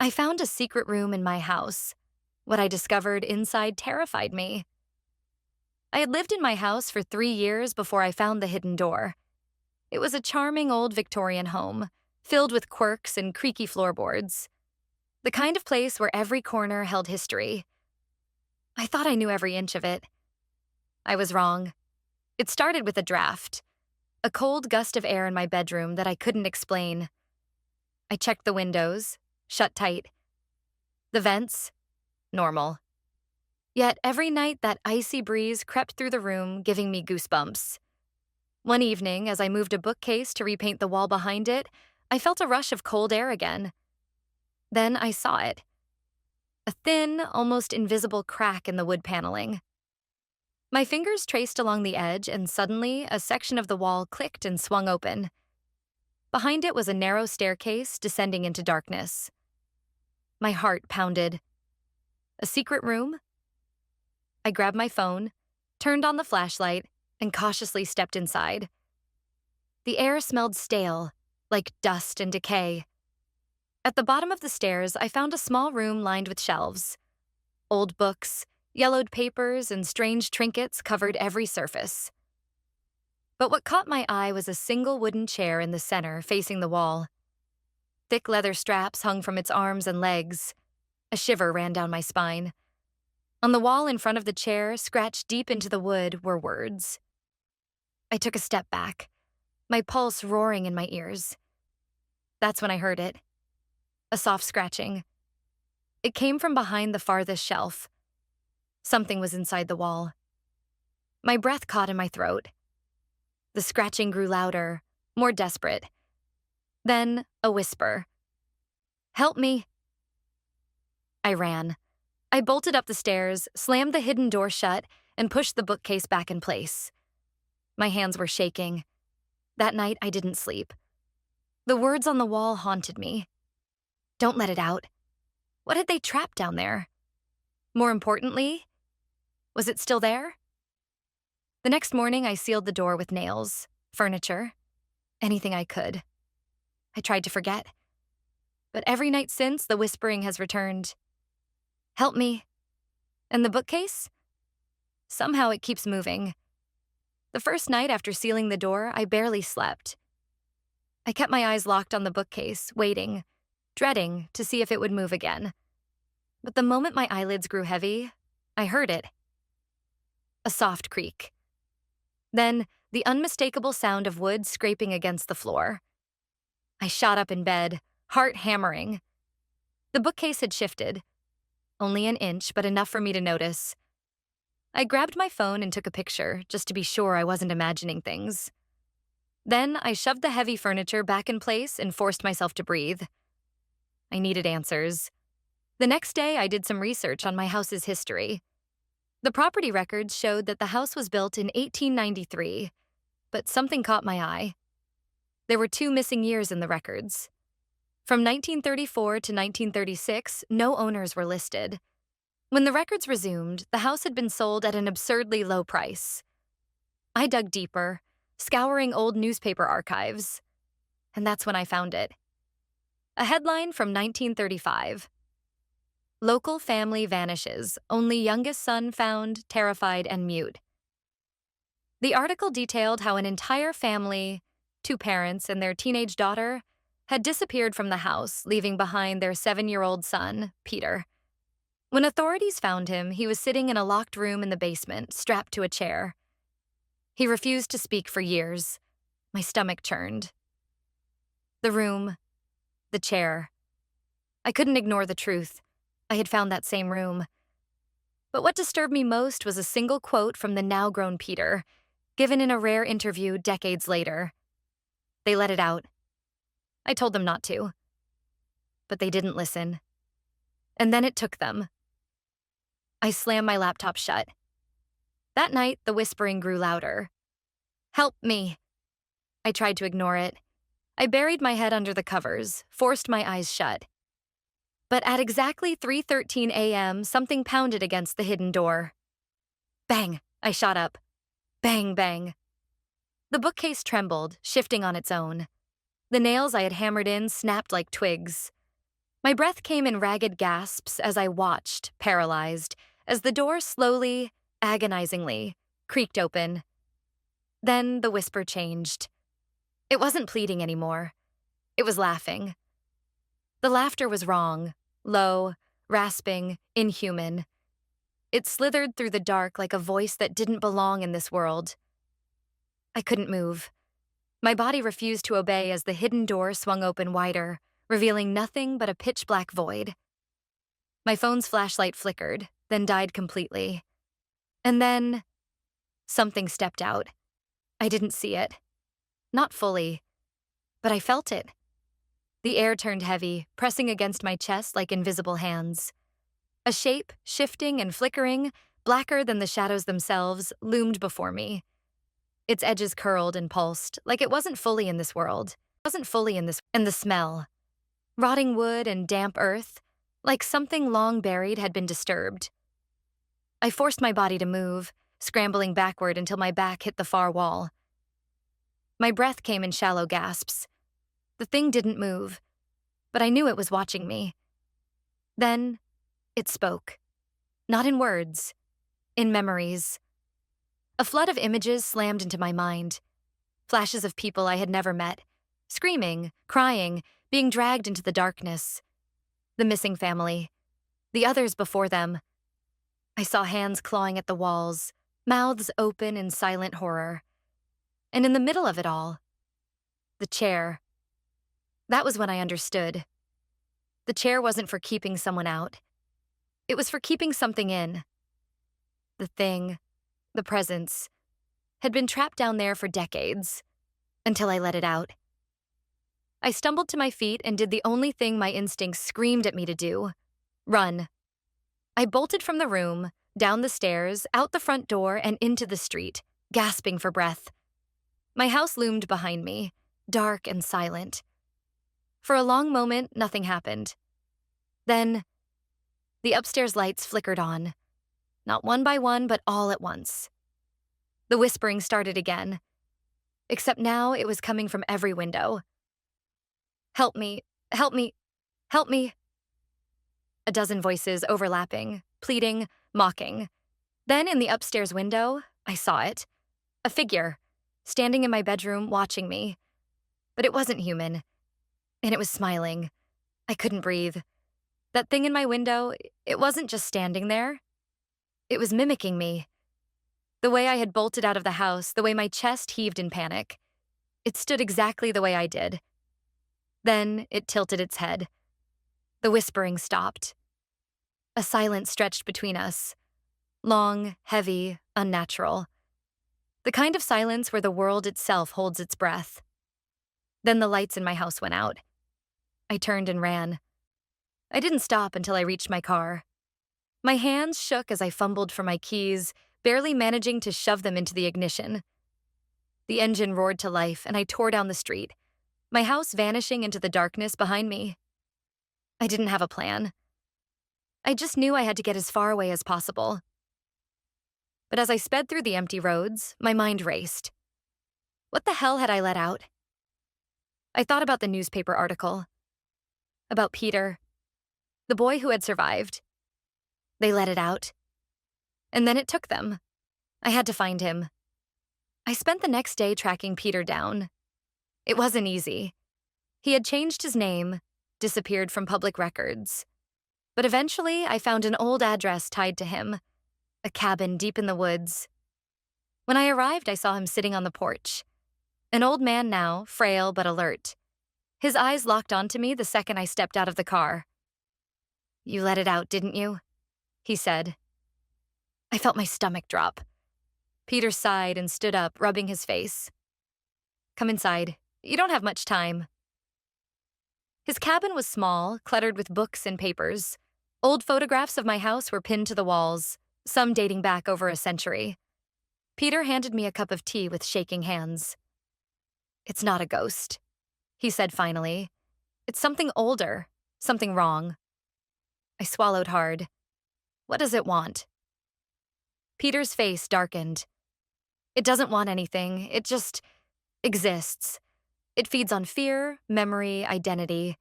I found a secret room in my house. What I discovered inside terrified me. I had lived in my house for 3 years before I found the hidden door. It was a charming old Victorian home, filled with quirks and creaky floorboards. The kind of place where every corner held history. I thought I knew every inch of it. I was wrong. It started with a draft, a cold gust of air in my bedroom that I couldn't explain. I checked the windows, shut tight. The vents, normal. Yet every night that icy breeze crept through the room, giving me goosebumps. One evening, as I moved a bookcase to repaint the wall behind it, I felt a rush of cold air again. Then I saw it. A thin, almost invisible crack in the wood paneling. My fingers traced along the edge, and suddenly, a section of the wall clicked and swung open. Behind it was a narrow staircase descending into darkness. My heart pounded. A secret room? I grabbed my phone, turned on the flashlight, and cautiously stepped inside. The air smelled stale, like dust and decay. At the bottom of the stairs, I found a small room lined with shelves. Old books, yellowed papers, and strange trinkets covered every surface. But what caught my eye was a single wooden chair in the center, facing the wall. Thick leather straps hung from its arms and legs. A shiver ran down my spine. On the wall in front of the chair, scratched deep into the wood, were words. I took a step back, my pulse roaring in my ears. That's when I heard it. A soft scratching. It came from behind the farthest shelf. Something was inside the wall. My breath caught in my throat. The scratching grew louder, more desperate. Then, a whisper. "Help me." I ran. I bolted up the stairs, slammed the hidden door shut, and pushed the bookcase back in place. My hands were shaking. That night, I didn't sleep. The words on the wall haunted me. Don't let it out. What had they trapped down there? More importantly, was it still there? The next morning, I sealed the door with nails, furniture, anything I could. I tried to forget. But every night since, the whispering has returned. Help me. And the bookcase? Somehow it keeps moving. The first night after sealing the door, I barely slept. I kept my eyes locked on the bookcase, waiting, dreading to see if it would move again. But the moment my eyelids grew heavy, I heard it. A soft creak. Then, the unmistakable sound of wood scraping against the floor. I shot up in bed, heart hammering. The bookcase had shifted. Only an inch, but enough for me to notice. I grabbed my phone and took a picture, just to be sure I wasn't imagining things. Then, I shoved the heavy furniture back in place and forced myself to breathe. I needed answers. The next day, I did some research on my house's history. The property records showed that the house was built in 1893, but something caught my eye. There were 2 missing years in the records. From 1934 to 1936, no owners were listed. When the records resumed, the house had been sold at an absurdly low price. I dug deeper, scouring old newspaper archives, and that's when I found it. A headline from 1935. Local family vanishes, only youngest son found, terrified and mute. The article detailed how an entire family, 2 parents and their teenage daughter, had disappeared from the house, leaving behind their 7-year-old son, Peter. When authorities found him, he was sitting in a locked room in the basement, strapped to a chair. He refused to speak for years. My stomach churned. The room, the chair. I couldn't ignore the truth. I had found that same room. But what disturbed me most was a single quote from the now-grown Peter, given in a rare interview decades later. They let it out. I told them not to. But they didn't listen. And then it took them. I slammed my laptop shut. That night, the whispering grew louder. Help me. I tried to ignore it. I buried my head under the covers, forced my eyes shut. But at exactly 3:13 a.m., something pounded against the hidden door. Bang! I shot up. Bang, bang. The bookcase trembled, shifting on its own. The nails I had hammered in snapped like twigs. My breath came in ragged gasps as I watched, paralyzed, as the door slowly, agonizingly, creaked open. Then the whisper changed. It wasn't pleading anymore. It was laughing. The laughter was wrong, low, rasping, inhuman. It slithered through the dark like a voice that didn't belong in this world. I couldn't move. My body refused to obey as the hidden door swung open wider, revealing nothing but a pitch-black void. My phone's flashlight flickered, then died completely. And then something stepped out. I didn't see it. Not fully, but I felt it. The air turned heavy, pressing against my chest like invisible hands. A shape, shifting and flickering, blacker than the shadows themselves, loomed before me. Its edges curled and pulsed, like it wasn't fully in this world. And the smell. Rotting wood and damp earth, like something long buried had been disturbed. I forced my body to move, scrambling backward until my back hit the far wall. My breath came in shallow gasps. The thing didn't move, but I knew it was watching me. Then, it spoke. Not in words, in memories. A flood of images slammed into my mind. Flashes of people I had never met, screaming, crying, being dragged into the darkness. The missing family, the others before them. I saw hands clawing at the walls, mouths open in silent horror. And in the middle of it all, the chair. That was when I understood. The chair wasn't for keeping someone out. It was for keeping something in. The thing, the presence, had been trapped down there for decades, until I let it out. I stumbled to my feet and did the only thing my instincts screamed at me to do: run. I bolted from the room, down the stairs, out the front door, and into the street, gasping for breath. My house loomed behind me, dark and silent. For a long moment, nothing happened. Then, the upstairs lights flickered on, not one by one, but all at once. The whispering started again, except now it was coming from every window. Help me, help me, help me. A dozen voices overlapping, pleading, mocking. Then in the upstairs window, I saw it. A figure, standing in my bedroom, watching me. But it wasn't human. And it was smiling. I couldn't breathe. That thing in my window, it wasn't just standing there. It was mimicking me. The way I had bolted out of the house, the way my chest heaved in panic. It stood exactly the way I did. Then it tilted its head. The whispering stopped. A silence stretched between us. Long, heavy, unnatural. The kind of silence where the world itself holds its breath. Then the lights in my house went out. I turned and ran. I didn't stop until I reached my car. My hands shook as I fumbled for my keys, barely managing to shove them into the ignition. The engine roared to life, and I tore down the street, my house vanishing into the darkness behind me. I didn't have a plan. I just knew I had to get as far away as possible. But as I sped through the empty roads, my mind raced. What the hell had I let out? I thought about the newspaper article. About Peter, the boy who had survived. They let it out. And then it took them. I had to find him. I spent the next day tracking Peter down. It wasn't easy. He had changed his name, disappeared from public records. But eventually, I found an old address tied to him, a cabin deep in the woods. When I arrived, I saw him sitting on the porch. An old man now, frail but alert. His eyes locked onto me the second I stepped out of the car. "You let it out, didn't you?" he said. I felt my stomach drop. Peter sighed and stood up, rubbing his face. "Come inside. You don't have much time." His cabin was small, cluttered with books and papers. Old photographs of my house were pinned to the walls, some dating back over a century. Peter handed me a cup of tea with shaking hands. "It's not a ghost," he said finally. "It's something older, something wrong." I swallowed hard. What does it want? Peter's face darkened. It doesn't want anything. It just exists. It feeds on fear, memory, identity.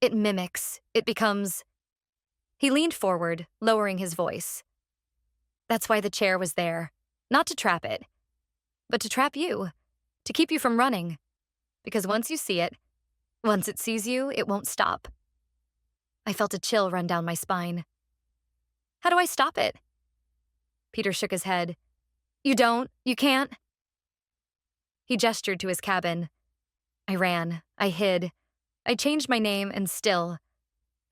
It mimics. It becomes. He leaned forward, lowering his voice. That's why the chair was there. Not to trap it, but to trap you. To keep you from running. Because once you see it, once it sees you, it won't stop. I felt a chill run down my spine. How do I stop it? Peter shook his head. You don't. You can't. He gestured to his cabin. I ran. I hid. I changed my name, and still,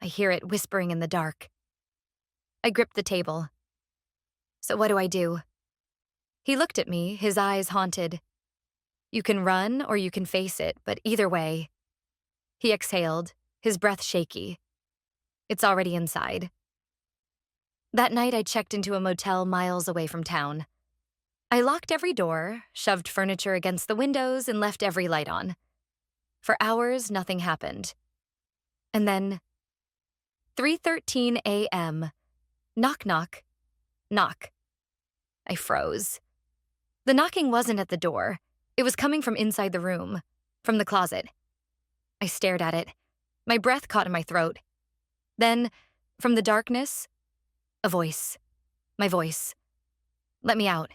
I hear it whispering in the dark. I gripped the table. So what do I do? He looked at me, his eyes haunted. You can run or you can face it, but either way. He exhaled, his breath shaky. It's already inside. That night I checked into a motel miles away from town. I locked every door, shoved furniture against the windows, and left every light on. For hours, nothing happened. And then, 3:13 a.m., knock, knock, knock. I froze. The knocking wasn't at the door. It was coming from inside the room, from the closet. I stared at it. My breath caught in my throat. Then, from the darkness, a voice. My voice. Let me out.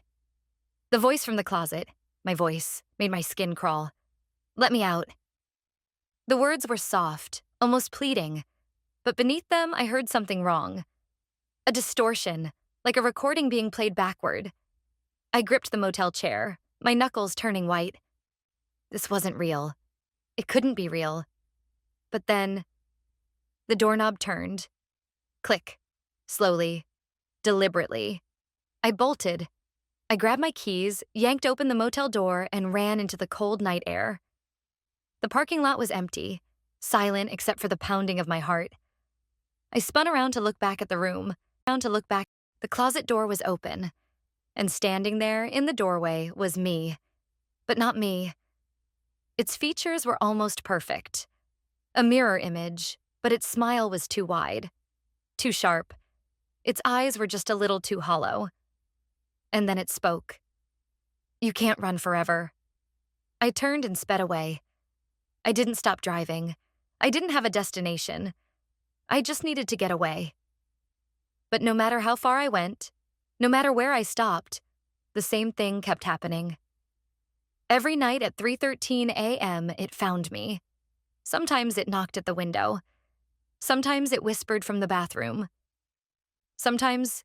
The voice from the closet, my voice, made my skin crawl. Let me out. The words were soft, almost pleading, but beneath them I heard something wrong. A distortion, like a recording being played backward. I gripped the motel chair, my knuckles turning white. This wasn't real. It couldn't be real. But then, the doorknob turned. Click. Slowly. Deliberately. I bolted. I grabbed my keys, yanked open the motel door, and ran into the cold night air. The parking lot was empty, silent except for the pounding of my heart. I spun around to look back at the room. The closet door was open, and standing there in the doorway was me. But not me. Its features were almost perfect. A mirror image, but its smile was too wide, too sharp. Its eyes were just a little too hollow. And then it spoke. You can't run forever. I turned and sped away. I didn't stop driving. I didn't have a destination. I just needed to get away. But no matter how far I went, no matter where I stopped, the same thing kept happening. Every night at 3:13 a.m., it found me. Sometimes it knocked at the window. Sometimes it whispered from the bathroom. Sometimes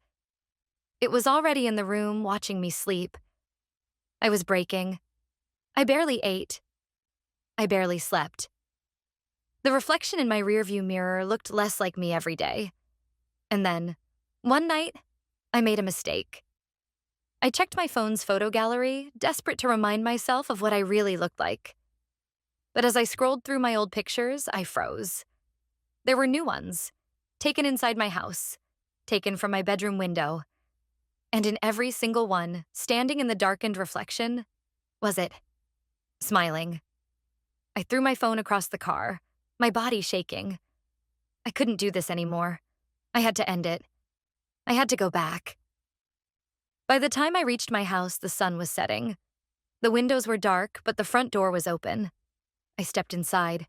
it was already in the room watching me sleep. I was breaking. I barely ate. I barely slept. The reflection in my rearview mirror looked less like me every day. And then, one night, I made a mistake. I checked my phone's photo gallery, desperate to remind myself of what I really looked like. But as I scrolled through my old pictures, I froze. There were new ones, taken inside my house, taken from my bedroom window. And in every single one, standing in the darkened reflection, was it. Smiling. I threw my phone across the car, my body shaking. I couldn't do this anymore. I had to end it. I had to go back. By the time I reached my house, the sun was setting. The windows were dark, but the front door was open. I stepped inside.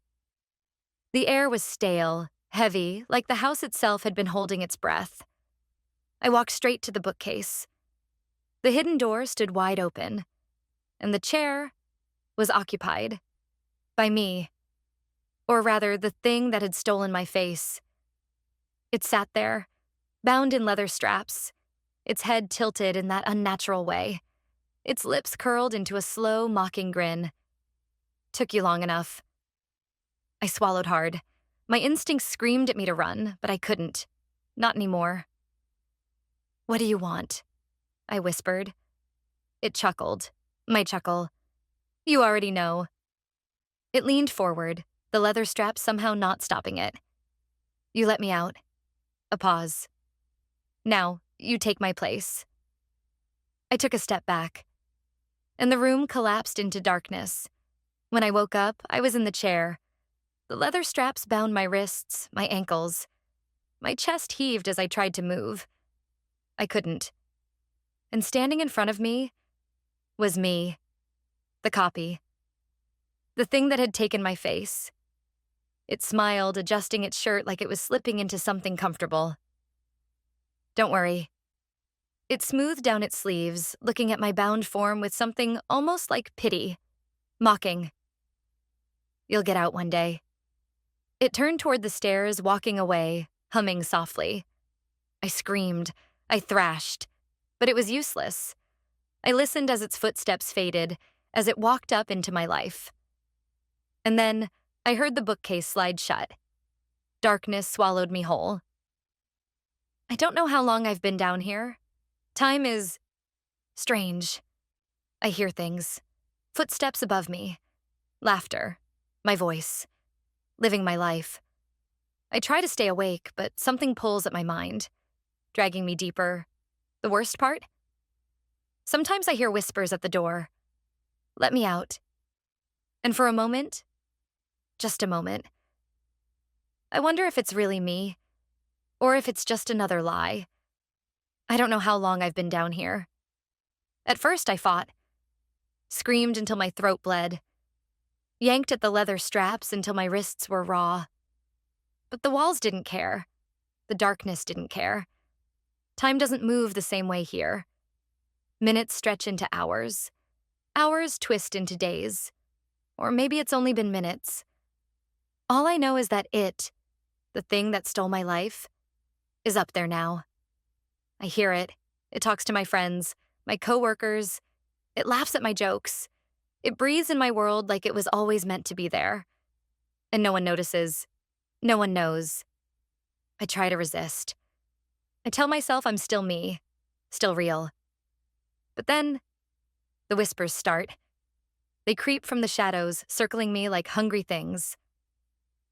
The air was stale, heavy, like the house itself had been holding its breath. I walked straight to the bookcase. The hidden door stood wide open, and the chair was occupied by me, or rather, the thing that had stolen my face. It sat there, bound in leather straps, its head tilted in that unnatural way, its lips curled into a slow, mocking grin. Took you long enough. I swallowed hard. My instincts screamed at me to run, but I couldn't. Not anymore. What do you want? I whispered. It chuckled. My chuckle. You already know. It leaned forward, the leather strap somehow not stopping it. You let me out. A pause. Now, you take my place. I took a step back, and the room collapsed into darkness. When I woke up, I was in the chair. The leather straps bound my wrists, my ankles. My chest heaved as I tried to move. I couldn't. And standing in front of me was me, the copy. The thing that had taken my face. It smiled, adjusting its shirt like it was slipping into something comfortable. Don't worry. It smoothed down its sleeves, looking at my bound form with something almost like pity, mocking. You'll get out one day. It turned toward the stairs, walking away, humming softly. I screamed. I thrashed. But it was useless. I listened as its footsteps faded, as it walked up into my life. And then I heard the bookcase slide shut. Darkness swallowed me whole. I don't know how long I've been down here. Time is strange. I hear things. Footsteps above me. Laughter. My voice. Living my life. I try to stay awake, but something pulls at my mind, dragging me deeper. The worst part? Sometimes I hear whispers at the door. Let me out. And for a moment, just a moment, I wonder if it's really me, or if it's just another lie. I don't know how long I've been down here. At first I fought, screamed until my throat bled, yanked at the leather straps until my wrists were raw. But the walls didn't care. The darkness didn't care. Time doesn't move the same way here. Minutes stretch into hours. Hours twist into days. Or maybe it's only been minutes. All I know is that the thing that stole my life, is up there now. I hear it. It talks to my friends, my coworkers. It laughs at my jokes. It breathes in my world like it was always meant to be there. And no one notices. No one knows. I try to resist. I tell myself I'm still me, still real. But then, the whispers start. They creep from the shadows, circling me like hungry things.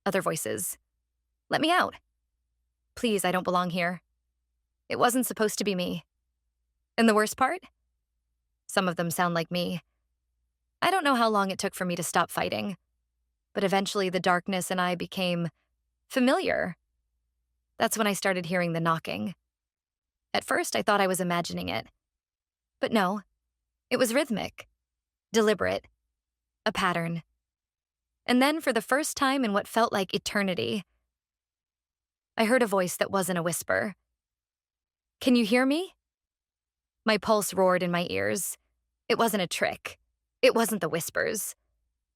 Other voices. Let me out. Please, I don't belong here. It wasn't supposed to be me. And the worst part? Some of them sound like me. I don't know how long it took for me to stop fighting, but eventually the darkness and I became familiar. That's when I started hearing the knocking. At first, I thought I was imagining it. But no, it was rhythmic, deliberate, a pattern. And then, for the first time in what felt like eternity, I heard a voice that wasn't a whisper. Can you hear me? My pulse roared in my ears. It wasn't a trick. It wasn't the whispers.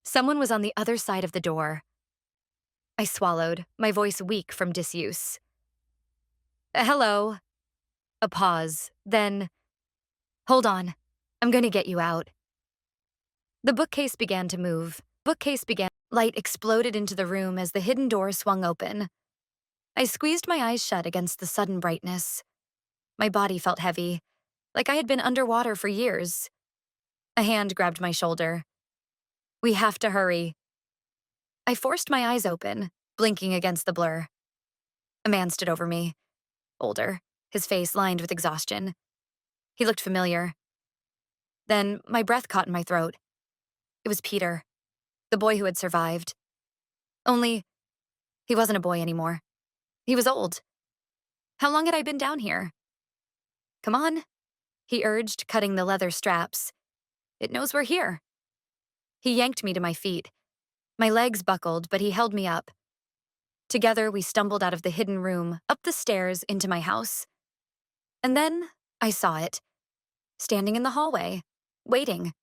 Someone was on the other side of the door. I swallowed, my voice weak from disuse. Hello. A pause, then, hold on, I'm going to get you out. The bookcase began to move. Light exploded into the room as the hidden door swung open. I squeezed my eyes shut against the sudden brightness. My body felt heavy, like I had been underwater for years. A hand grabbed my shoulder. We have to hurry. I forced my eyes open, blinking against the blur. A man stood over me, older, his face lined with exhaustion. He looked familiar. Then my breath caught in my throat. It was Peter, the boy who had survived. Only, he wasn't a boy anymore. He was old. How long had I been down here? Come on, he urged, cutting the leather straps. It knows we're here. He yanked me to my feet. My legs buckled, but he held me up. Together, we stumbled out of the hidden room, up the stairs, into my house. And then I saw it, standing in the hallway, waiting.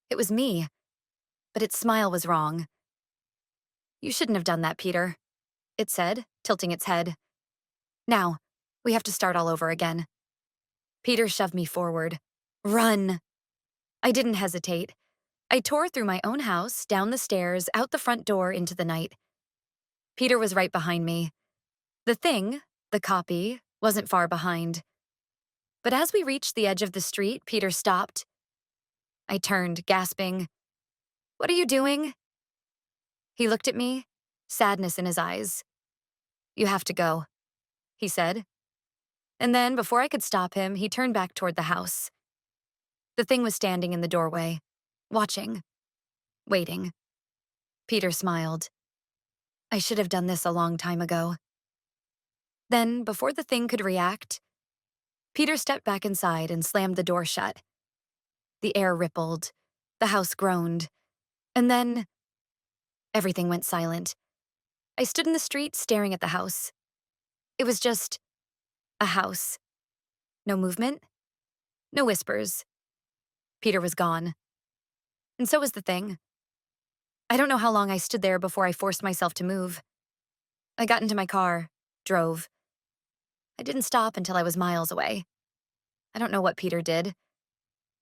It was me, but its smile was wrong. You shouldn't have done that, Peter, it said, tilting its head. Now, we have to start all over again. Peter shoved me forward. Run! I didn't hesitate. I tore through my own house, down the stairs, out the front door, into the night. Peter was right behind me. The thing, the copy, wasn't far behind. But as we reached the edge of the street, Peter stopped. I turned, gasping. What are you doing? He looked at me, sadness in his eyes. You have to go, he said. And then, before I could stop him, he turned back toward the house. The thing was standing in the doorway, watching, waiting. Peter smiled. I should have done this a long time ago. Then, before the thing could react, Peter stepped back inside and slammed the door shut. The air rippled, the house groaned, and then everything went silent. I stood in the street staring at the house. It was just a house. No movement, no whispers. Peter was gone. And so was the thing. I don't know how long I stood there before I forced myself to move. I got into my car, drove. I didn't stop until I was miles away. I don't know what Peter did.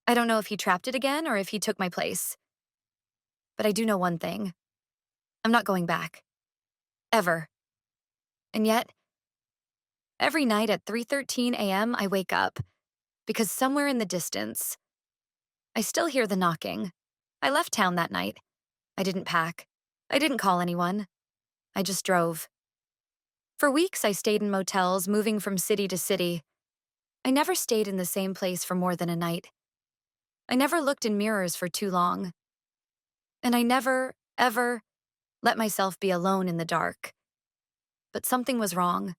I don't know if he trapped it again or if he took my place. But I do know one thing. I'm not going back. Ever. And yet, every night at 3:13 a.m., I wake up because somewhere in the distance, I still hear the knocking. I left town that night. I didn't pack. I didn't call anyone. I just drove. For weeks, I stayed in motels, moving from city to city. I never stayed in the same place for more than a night. I never looked in mirrors for too long. And I never, ever let myself be alone in the dark. But something was wrong.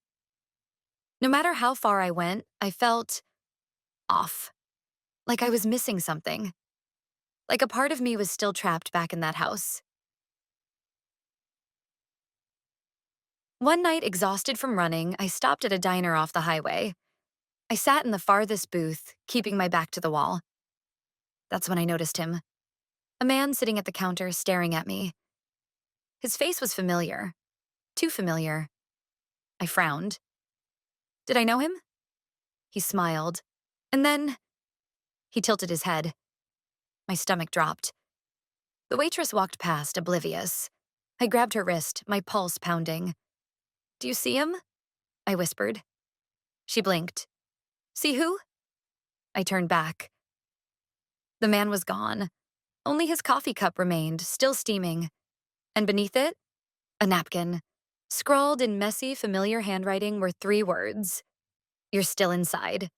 No matter how far I went, I felt off. Like I was missing something. Like a part of me was still trapped back in that house. One night, exhausted from running, I stopped at a diner off the highway. I sat in the farthest booth, keeping my back to the wall. That's when I noticed him. A man sitting at the counter staring at me. His face was familiar. Too familiar. I frowned. Did I know him? He smiled. And then he tilted his head. My stomach dropped. The waitress walked past, oblivious. I grabbed her wrist, my pulse pounding. "Do you see him?" I whispered. She blinked. "See who?" I turned back. The man was gone. Only his coffee cup remained, still steaming. And beneath it, a napkin. Scrawled in messy, familiar handwriting were 3 words. "You're still inside."